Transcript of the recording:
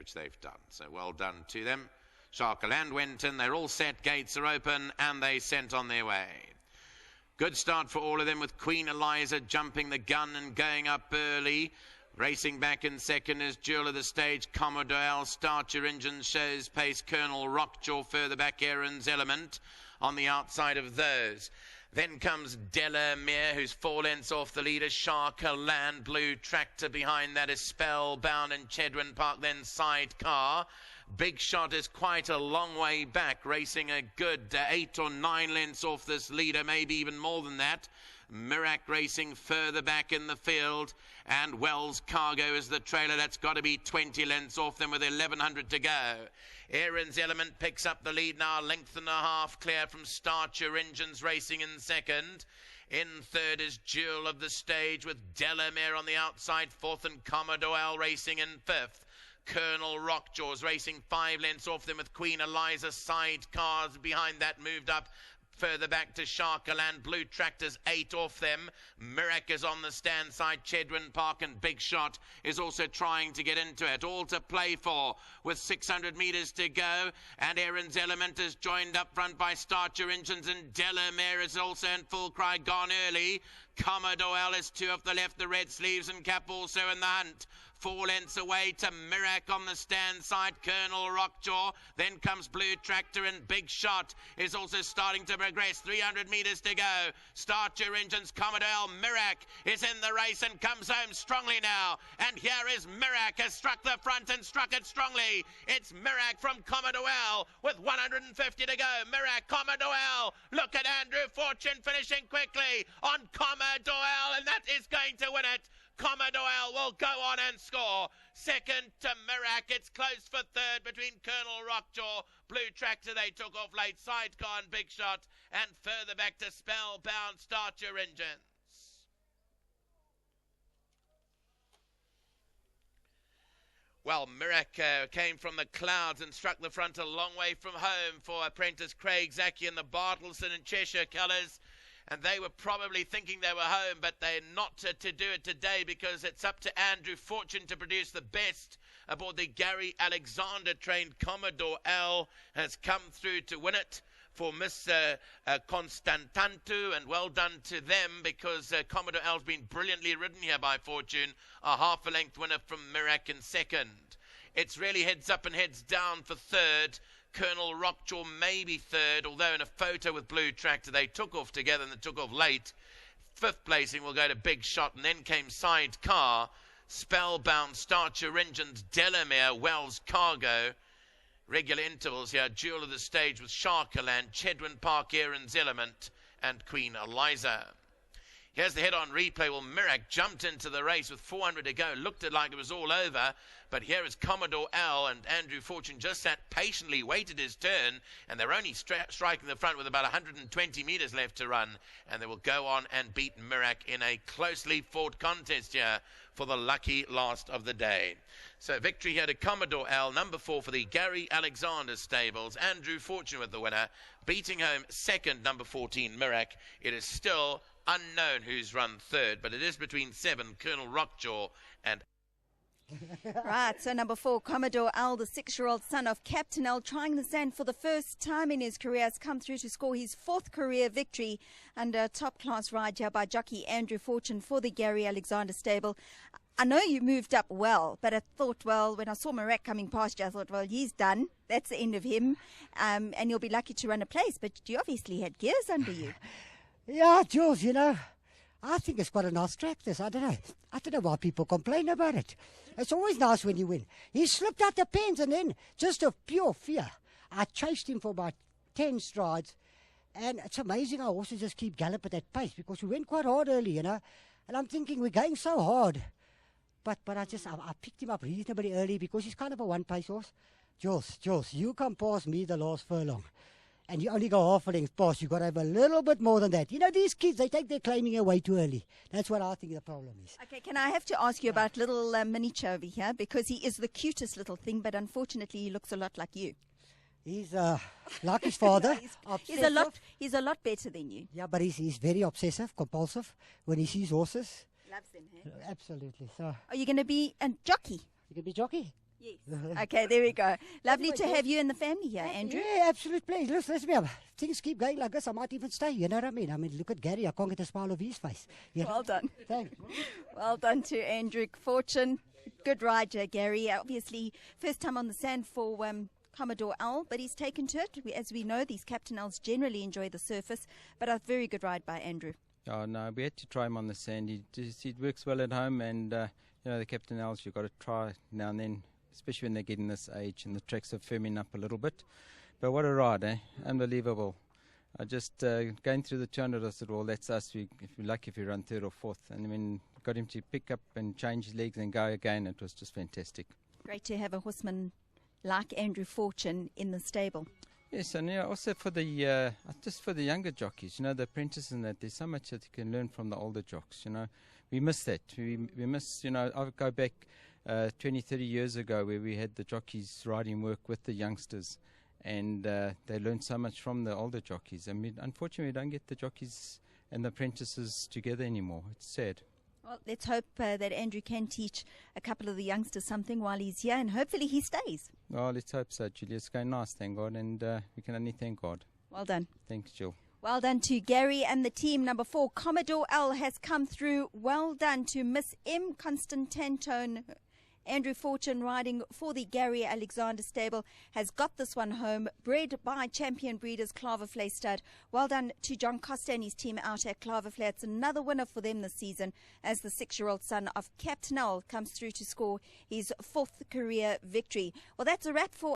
which they've done. So well done to them. Sharkaland went in, they're all set, gates are open, and they sent on their way. Good start for all of them, with Queen Eliza jumping the gun and going up early. Racing back in second is Jewel of the Stage, Commodore Al. Start Your Engines shows pace. Colonel Rockjaw further back, Aaron's Element on the outside of those. Then comes Delamere, who's 4 lengths off the leader. Sharkaland, Blue Tractor behind that is Spellbound and Chedwin Park, then Sidecar. Big Shot is quite a long way back, racing a good 8 or 9 lengths off this leader, maybe even more than that. Mirac racing further back in the field, and Wells Cargo is the trailer. That's got to be 20 lengths off them with 1100 to go. Aaron's Element picks up the lead now, length and a half clear from Start Your Engines racing in second. In third is Jewel of the Stage with Delamere on the outside, fourth, and Commodore Al racing in fifth. Colonel Rockjaw's racing 5 lengths off them with Queen Eliza. Sidecars behind that moved up further back to Sharkaland. Blue Tractor's 8 off them. Mirac is on the stand side. Chedwin Park and Big Shot is also trying to get into it. All to play for with 600 metres to go. And Aaron's Element is joined up front by Start Your Engines, and Delamere is also in full cry, gone early. Commodore Al is 2 off the left, the Red Sleeves and Cap also in the hunt. 4 lengths away to Mirac on the stand side, Colonel Rockjaw. Then comes Blue Tractor, and Big Shot is also starting to progress. 300 metres to go. Start Your Engines, Commodore Al. Mirac is in the race and comes home strongly now. And here is Mirac, has struck the front and struck it strongly. It's Mirac from Commodore Al with 150 to go. Mirac, Commodore Al. Look at Andrew Fortune finishing quickly on Commodore Al, and that is going to win it. Commodore Al will go on and score. Second to Mirac. It's close for third between Colonel Rockjaw, Blue Tractor, they took off late, Sidecar and Big Shot, and further back to Spellbound, Start Your Engines. Well, Mirac came from the clouds and struck the front a long way from home for apprentice Craig Zaki in the Bartleson and Cheshire colours. And they were probably thinking they were home, but they're not to do it today, because it's up to Andrew Fortune to produce the best aboard the Gary Alexander trained. Commodore Al has come through to win it for Miss Constantantu, and well done to them, because Commodore Al's been brilliantly ridden here by Fortune, a half a length winner from Mirac in second. It's really heads up and heads down for third. Colonel Rockjaw maybe third, although in a photo with Blue Tractor they took off together and they took off late. Fifth placing will go to Big Shot, and then came Sidecar, Spellbound, Start Your Engines, Delamere, Wells Cargo. Regular intervals here, Jewel of the Stage with Sharkaland, Chedwin Park, Aaron's Element, and Queen Eliza. Here's the head-on replay. Well, Mirac jumped into the race with 400 to go. Looked like it was all over. But here is Commodore Al, and Andrew Fortune just sat patiently, waited his turn, and they're only striking the front with about 120 metres left to run. And they will go on and beat Mirac in a closely fought contest here for the lucky last of the day. So victory here to Commodore Al, number 4 for the Gary Alexander stables. Andrew Fortune with the winner, beating home second, number 14, Mirac. It is still unknown who's run third, but it is between 7, Colonel Rockjaw, and Right, so number 4, Commodore Al, the 6-year-old son of Captain Al, trying the sand for the first time in his career, has come through to score his 4th career victory, and a top-class ride here by jockey Andrew Fortune for the Gary Alexander stable. I know you moved up well, but I thought, well, when I saw Mirac coming past you, I thought, well, he's done. That's the end of him, and you'll be lucky to run a place, but you obviously had gears under you. Yeah, Jules, you know, I think it's quite a nice track, this. I don't know why people complain about it. It's always nice when you win. He slipped out the pens, and then, just of pure fear, I chased him for about 10 strides. And it's amazing how horses just keep gallop at that pace, because we went quite hard early, you know. And I'm thinking, we're going so hard. But I picked him up reasonably early, because he's kind of a one-pace horse. Jules, you come past me the last furlong, and you only go half a length past. You've got to have a little bit more than that. You know, these kids, they take their claiming away too early. That's what I think the problem is. Okay, can I have to ask you about little miniature over here? Because he is the cutest little thing, but unfortunately he looks a lot like you. He's like his father. He's a lot better than you. Yeah, but he's very obsessive, compulsive when he sees horses. Loves them, hey? Absolutely. So, are you going to be a jockey? You can be jockey? Yes. Okay, there we go. Lovely to have you and the family here, Andrew. Yeah, absolute pleasure. Listen, things keep going like this, I might even stay, you know what I mean? I mean, look at Gary, I can't get a smile off his face. Yeah. Well done. Thanks. Well done to Andrew Fortune. Good ride, Gary. Obviously, first time on the sand for Commodore Al, but he's taken to it. As we know, these Captain Als generally enjoy the surface, but a very good ride by Andrew. Oh, no, we had to try him on the sand. He works well at home, and, the Captain Als, you've got to try now and then, especially when they're getting this age and the tracks are firming up a little bit. But what a ride, eh? Unbelievable. I just, going through the 200, I said, well, that's us. If we're lucky if we run third or fourth. And when got him to pick up and change his legs and go again, it was just fantastic. Great to have a horseman like Andrew Fortune in the stable. Yes, and also for the just for the younger jockeys, the apprentices and that, there's so much that you can learn from the older jocks. We miss that. We miss, I'll go back 20, 30 years ago where we had the jockeys riding work with the youngsters, and they learned so much from the older jockeys. I mean, unfortunately, we don't get the jockeys and the apprentices together anymore. It's sad. Well, let's hope that Andrew can teach a couple of the youngsters something while he's here, and hopefully he stays. Well, let's hope so, Julia. It's going nice, thank God, and we can only thank God. Well done. Thanks, Jill. Well done to Gary and the team. Number 4, Commodore Al has come through. Well done to Miss M. Constantantone. Andrew Fortune, riding for the Gary Alexander stable, has got this one home. Bred by Champion Breeders Claverflay stud. Well done to John Costa and his team out at Claverflay. It's another winner for them this season as the 6-year-old son of Captain Al comes through to score his 4th career victory. Well, that's a wrap for